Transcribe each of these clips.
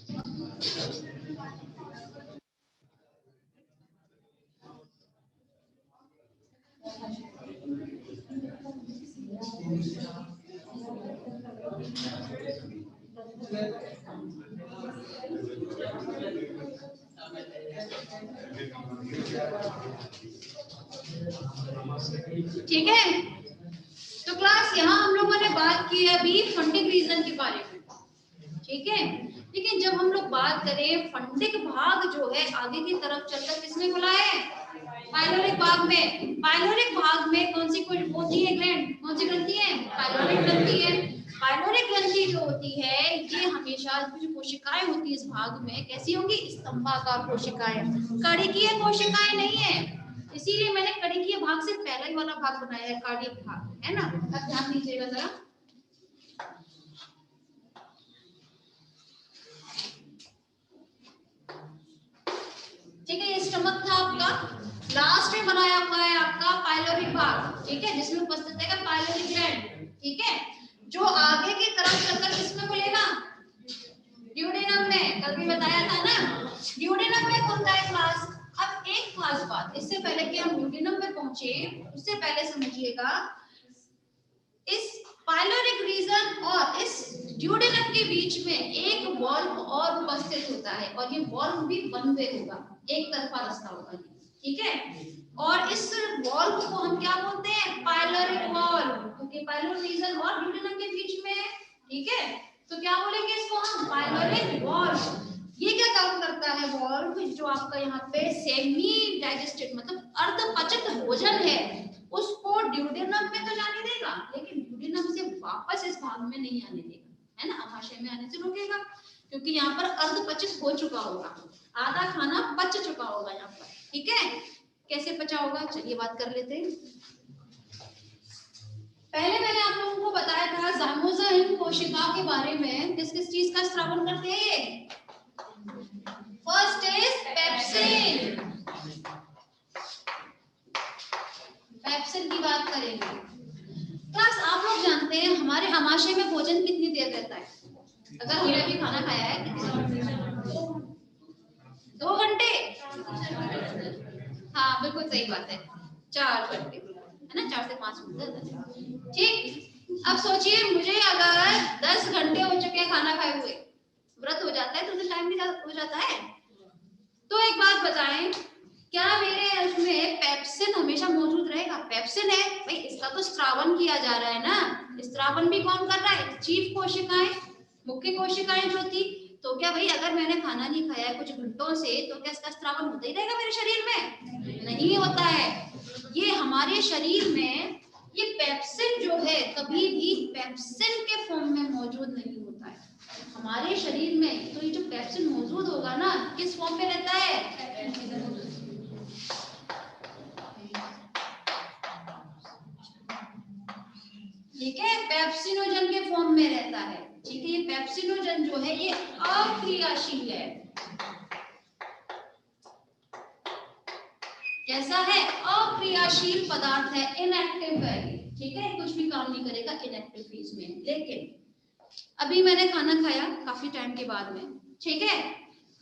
ठीक है, तो क्लास यहाँ हम लोगों ने बात की है अभी फंडिक रीजन के बारे में, ठीक है। लेकिन जब हम लोग बात करें फंडिक भाग जो है आगे की तरफ चलकर किसमें खुला है, पाइलोरिक भाग में। पाइलोरिक भाग में कौन सी होती है ग्लैंड, कौन सी ग्रंथि है, पाइलोरिक ग्रंथि है। पाइलोरिक ग्रंथि जो होती है ये हमेशा जो कोशिकाएं होती है इस भाग में कैसी होंगी, स्तंभाकार कोशिकाएं, कड़िकीय कोशिकाएं नहीं है। इसीलिए मैंने कड़िकीय भाग से पहला ही वाला भाग बनाया है, कार्डियक भाग, है ना। अब ध्यान दीजिएगा जरा, ठीक है। ये स्टमक था आपका, लास्ट में बनाया हुआ है आपका पाइलोरिक भाग, ठीक है, जिसमें उपस्थित है पाइलोरिक ग्लैंड, ठीक है, जो आगे की तरफ चलकर किसमें खुलेगा, ड्यूडेनम में। कल भी बताया था ना, ड्यूडेनम में खुलता है क्लास। अब एक खास बात, इससे पहले कि हम ड्यूडेनम में पहुंचे उससे पहले समझिएगा, इस पाइलोरिक रीजन और इस ड्यूडेनम के बीच में एक वॉल्व और उपस्थित होता है, और ये वॉल्व भी वन वे होगा, एक तरफा रास्ता होगा, ठीक है। और इस वॉल्व को हम क्या बोलते हैं, पाइलोरिक वॉल्व, क्योंकि पाइलोरिक रीजन और ड्यूडेनम के बीच में है, ठीक है। तो क्या बोलेंगे इसको हम, पाइलोरिक वॉल्व। ये क्या काम करता है वॉल्व, जो आपका यहाँ पे सेमी डाइजेस्टेड मतलब अर्धपचित भोजन है उसको ड्यूडेनम में तो जाने देगा, लेकिन ड्यूडेनम से वापस इस भाग में नहीं आने देगा, है ना, आमाशय में आने से रोकेगा, क्योंकि यहाँ पर अर्धपचित हो चुका होगा, आधा खाना पच चुका होगा यहाँ पर, ठीक है। कैसे पचा होगा, चलिए बात कर लेते हैं। पहले मैंने आप लोगों को बताया था ज़ाइमोज़ोइन कोशिका के बारे में, किस किस चीज का स्रावन करते हैं ये। फर्स्ट इज पेप्सिन, पेप्सिन की बात करेंगे। क्लास आप लोग जानते हैं हमारे आमाशय में भोजन कितनी देर रहता है, अगर हमने अभी खाना खाया है 2 घंटे, हाँ बिल्कुल सही बात है, 4 घंटे, है ना, 4 से 5 मिनट, ठीक। अब सोचिए मुझे अगर 10 घंटे हो चुके हैं खाना खाए हुए, व्रत हो जाता है तो उसे टाइम भी हो जाता है, तो एक बात बताएं, क्या मेरे उसमें पेप्सिन हमेशा मौजूद रहेगा, पेप्सिन है भाई, इसका तो स्त्रावन किया जा रहा है ना, स्त्रावन भी कौन कर रहा है, चीफ कोशिकाएं, मुख्य कोशिकाएं जो थी। तो क्या भाई अगर मैंने खाना नहीं खाया है कुछ घंटों से, तो क्या इसका स्त्रावन होता ही रहेगा मेरे शरीर में, नहीं होता है। ये हमारे शरीर में ये पेप्सिन जो है कभी भी पेप्सिन के फॉर्म में मौजूद नहीं होता है हमारे शरीर में। तो ये जो पेप्सिन मौजूद होगा ना, किस फॉर्म में रहता है, ठीक है, पेप्सिनोजन के फॉर्म में रहता है, ठीक है। ये पेप्सिनोजन जो है ये अक्रियाशील है, कैसा है, अक्रियाशील पदार्थ है, इनएक्टिव है, ठीक है, कुछ भी काम नहीं करेगा इनएक्टिव फेज में। लेकिन अभी मैंने खाना खाया काफी टाइम के बाद में, ठीक है,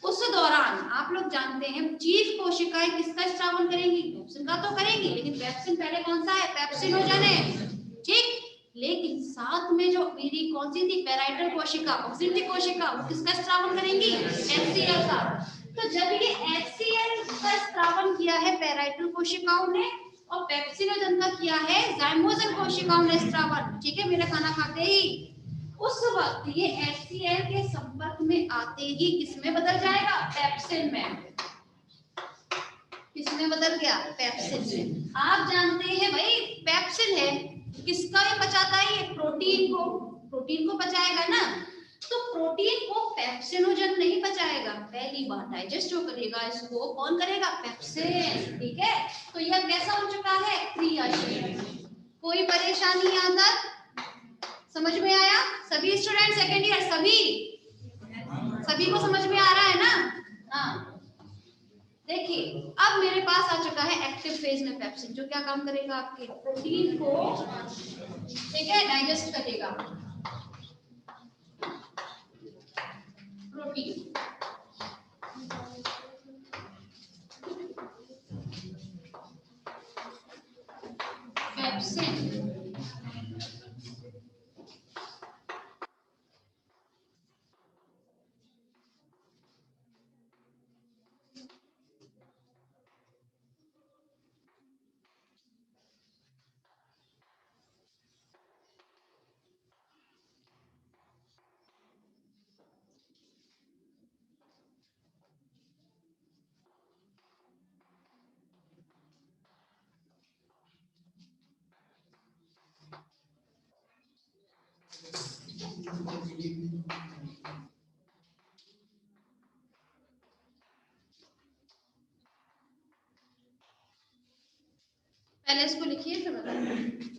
उस दौरान आप लोग जानते हैं चीफ कोशिकाएं किसका स्रावन करेंगी, पेप्सिन का तो करेंगी, लेकिन पेप्सिन पहले कौन सा है, पेप्सिनोजन है, ठीक। लेकिन साथ में जो मेरी कौन सी थी, पैराइटल कोशिका, ऑक्सीजन कोशिका, वो किसका स्रावन करेंगी, HCl का। तो जब ये HCl का स्रावन किया है पैराइटल कोशिकाओं ने और पेप्सिनोजन का किया है ज़ाइमोज़ोइन कोशिकाओं ने स्रावन, ठीक है, मेरा खाना खाते ही, उस वक्त ये HCl के संपर्क में आते ही किसमें बदल जाएगा, पेप्सिन में। किसमें बदल गया, पेप्सिन में। आप जानते हैं भाई पेप्सिन है किसका ये पचाता है, ये प्रोटीन को पचाएगा ना। तो प्रोटीन को पेप्सिनोजन नहीं पचाएगा, पहली बात, डाइजेस्ट जो करेगा इसको कौन करेगा, पेप्सिन, ठीक है। तो यह कैसा हो चुका है, क्रियाशील। कोई परेशानी यहाँ तक समझ में आया, सभी स्टूडेंट सेकेंड ईयर, सभी को समझ में आ रहा है ना। हाँ देखिए, अब मेरे पास आ चुका है एक्टिव फेज में पेप्सिन, जो क्या काम करेगा, आपके प्रोटीन को, ठीक है, डाइजेस्ट करेगा। प्रोटीन। पेप्सिन, पहले इसको लिखिए फिर बताइए।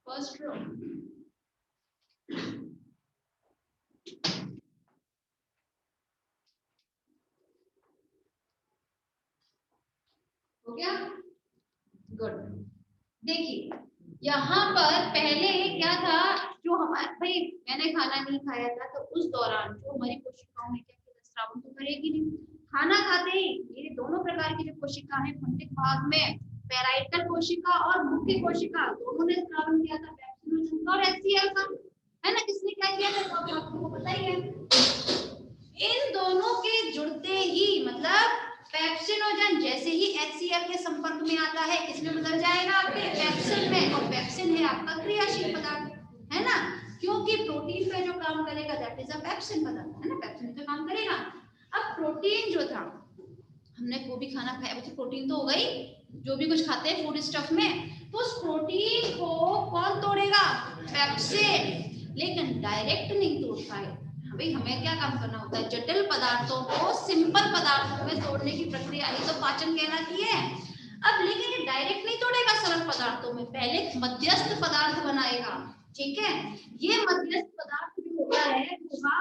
फर्स्ट रो, हो गया? गुड। देखिए यहाँ पर पहले क्या था, जो हमारे भाई मैंने खाना नहीं खाया था तो उस दौरान जो हमारी कोशिकाओं ने क्या किया, स्रावन तो करेगी नहीं। खाना खाते ही ये दोनों प्रकार की जो कोशिका है फंडिक भाग में, पैराइटल कोशिका और मुख्य कोशिका, दोनों ने स्रावन किया था पेप्सिनोजन का और एचसीएल का, है ना? किसने क्या किया था तो आपको पता ही है। इन दोनों के जुड़ते ही मतलब पेप्सिनोजन जैसे ही HCl के संपर्क में आता है इसमें बदल जाएगा आपके पेप्सिन में, और पेप्सिन है आपका क्रियाशील पदार्थ, है ना? क्योंकि प्रोटीन पे जो काम करेगा दैट इज अ पेप्सिन पदार्थ, है ना? पेप्सिन पे काम करेगा। अब प्रोटीन जो था, हमने वो भी खाना खाया, बच्चे प्रोटीन तो हो गई, जो भी कुछ खाते हैं फूड स्टफ में, तो उस प्रोटीन को कौन तोड़ेगा? पेप्सिन। लेकिन डायरेक्ट नहीं तोड़ पाए भाई, हमें क्या काम करना होता है, जटिल पदार्थों को सिंपल पदार्थों में तोड़ने की प्रक्रिया ही तो पाचन कहलाती है। अब लेकिन ये डायरेक्ट नहीं तोड़ेगा सरल पदार्थों में, पहले मध्यस्थ पदार्थ बनाएगा, ठीक है? ये मध्यस्थ पदार्थ जो होता है होगा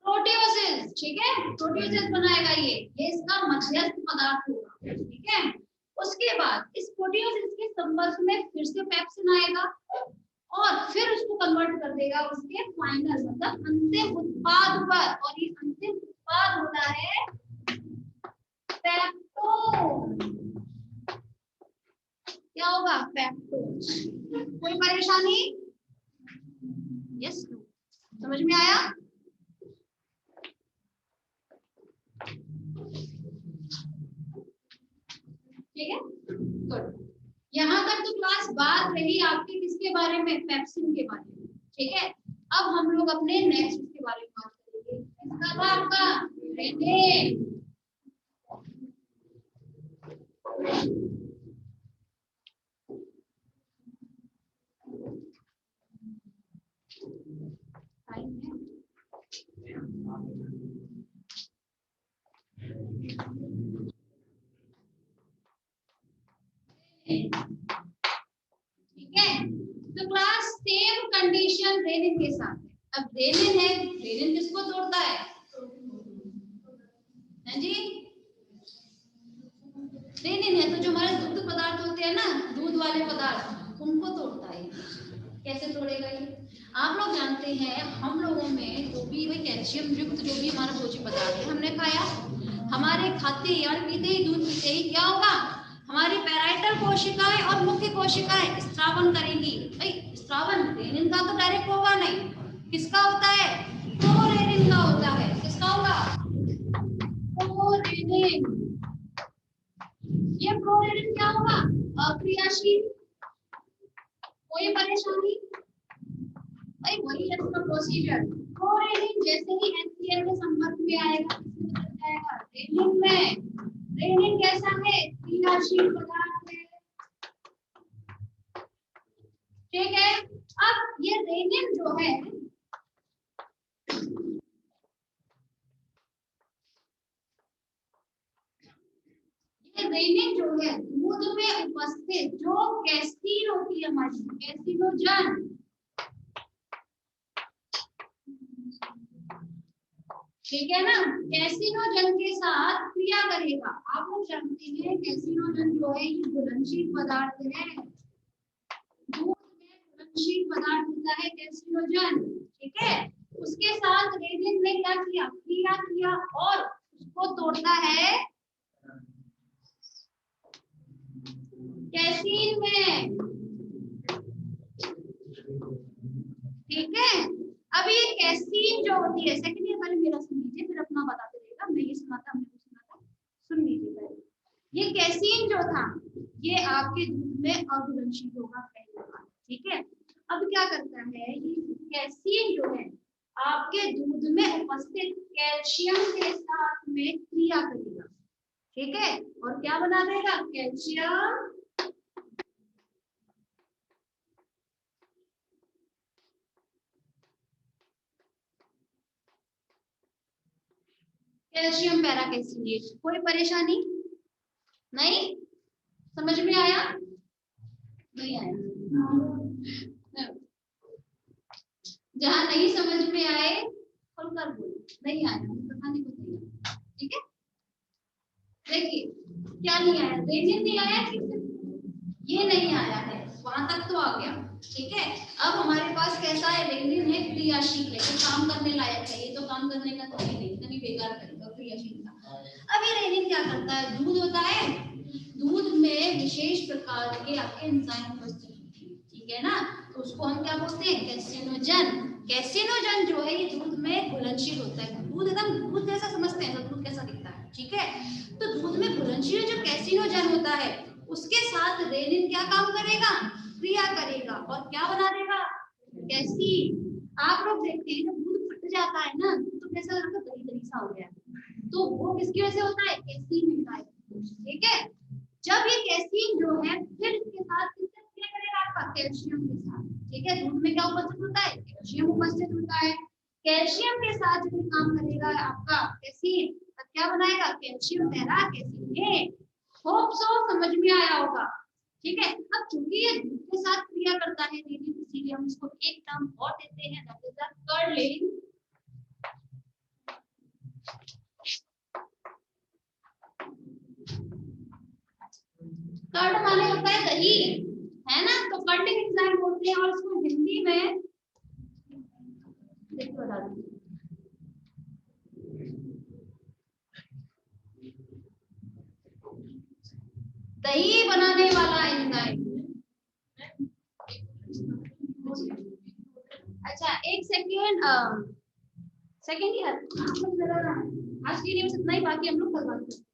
प्रोटियोसिस, ठीक है? प्रोटियोसिस बनाएगा ये इसका मध्यस्थ पदार्थ होगा, ठीक है? उसके बाद इस प्रोटियोसिस के संपर्क में फिर से पेप्सिन आएगा और फिर उसको कन्वर्ट कर देगा उसके फाइनल मतलब अंतिम उत्पाद पर, और ये अंतिम उत्पाद होता है पेप्टोन। क्या होगा? पेप्टोन। कोई परेशानी? यस, समझ में आया? ठीक है, गुड। यहाँ तक तो क्लास बात रही आपकी किसके बारे में? पेप्सिन के बारे में, ठीक है? अब हम लोग अपने नेक्स्ट के बारे में बात करेंगे, इसका था आपका रेनिन। ठीक है, तो क्लास सेम कंडीशन रेनिन के साथ है। अब रेनिन है, रेनिन किसको तोड़ता है? हाँ जी, रेनिन है तो जो हमारे दूध पदार्थ होते हैं ना, दूध वाले पदार्थ, उनको तोड़ता है। कैसे तोड़ेगा ये? आप लोग जानते हैं हम लोगों में जो भी वही कैल्शियम युक्त जो भी हमारा भोज्य पदार्थ है हमने खाया, हमारे खाते और पीते ही दूध पीते ही क्या होगा, हमारी पैराइटल कोशिकाएं और मुख्य कोशिकाएं स्रावन करेंगी। भाई स्रावन रेनिन का तो डायरेक्ट होगा नहीं, किसका होता है? प्रोरेनिन का होता है। किसका होगा? प्रोरेनिन। ये प्रोरेनिन क्या होगा? अक्रियाशील। कोई परेशानी? भाई वही है इसका प्रोसीजर, जो रेनिन जैसे ही HCl के संपर्क में आएगा किसमें बदल जाएगा, रेनिन में। रेनिन कैसा है, क्रियाशील पदार्थ है, ठीक है। अब ये रेनिन जो है, ये रेनिन जो है दूध में उपस्थित जो कैसीन होती है हमारी, कैसिनोजन, ठीक है ना, कैसिनोजन के साथ क्रिया करेगा। आप लोग जानते हैं कैसिनोजन जो है ये घुलनशील पदार्थ है, दूध में घुलनशील पदार्थ होता है कैसिनोजन, ठीक है। उसके साथ रेनिन ने क्या किया, क्रिया किया और उसको तोड़ता है कैसीन में, ठीक है। अब ये कैसीन जो होती है, सेकंड ईयर पहले मेरा सुन लीजिए फिर अपना बताते रहेगा, मैं ये सुना था, हमने सुना था, सुन लीजिए पहले। ये कैसीन जो था ये आपके दूध में अघुलनशील होगा पहली बार, ठीक है। अब क्या करता है ये कैसीन जो है आपके दूध में उपस्थित कैल्शियम के साथ में क्रिया करेगा, ठीक है, और क्या बना देगा, कैल्शियम, कैल्शियम पैराकेसिनेट। कोई परेशानी नहीं, समझ में आया, नहीं आया, जहां नहीं समझ में आए खुलकर बोलो, नहीं आया बताने को तैयार, ठीक है। देखिए क्या नहीं आया, रेनिन नहीं आया, ठीक है, ये नहीं आया है, वहां तक तो आ गया, ठीक है। अब हमारे पास कैसा है, रेनिन है, क्रियाशील है, तो काम करने लायक है, ये तो काम करने का तो नहीं, इतनी बेकार करेगा क्रियाशील का। अब ये रेनिन क्या करता है, दूध होता है, दूध में विशेष प्रकार के आपके एंजाइम उपस्थित होते हैं, ठीक है ना, तो उसको हम क्या बोलते हैं, कैसिनोजन। कैसिनोजन जो है ये दूध में घुलनशील होता है, दूध एकदम दूध जैसा समझते हैं, दूध कैसा दिखता है, ठीक है। तो दूध में घुलनशील जो कैसिनोजन होता है उसके साथ रेनिन क्या काम करेगा, क्रिया करेगा और क्या बना देगा, कैसीन। आप लोग देखते हैं जब दूध फट जाता है ना तो कैसा लगता है, दही दही सा हो गया, तो वो किसकी वजह से होता है, कैसीन मिलता है, ठीक है। जब ये कैसीन जो है फिर इसके साथ किससे क्रिया करेगा, आपका कैल्शियम के साथ, ठीक है। दूध में क्या उपस्थित होता है, कैल्शियम उपस्थित होता है, कैल्शियम के साथ जब काम करेगा आपका कैसीन, तो क्या बनाएगा, कैल्शियम पैराकेसिनेट। होप सो समझ में आया होगा, ठीक है। अब चूंकि ये दूध के साथ क्रिया करता है रेनिन, इसीलिए हम इसको एक टर्म और देते हैं, that is the curling. Curd माने होता है दही, है ना, तो कर्डिंग एंजाइम बोलते हैं, और इसको हिंदी में देखो बता दूं, दही बनाने वाला एंजाइम। अच्छा एक सेकेंड, सेकेंड ईयर आज के लिए बस इतना ही, बाकी हम लोग कल बात करते हैं।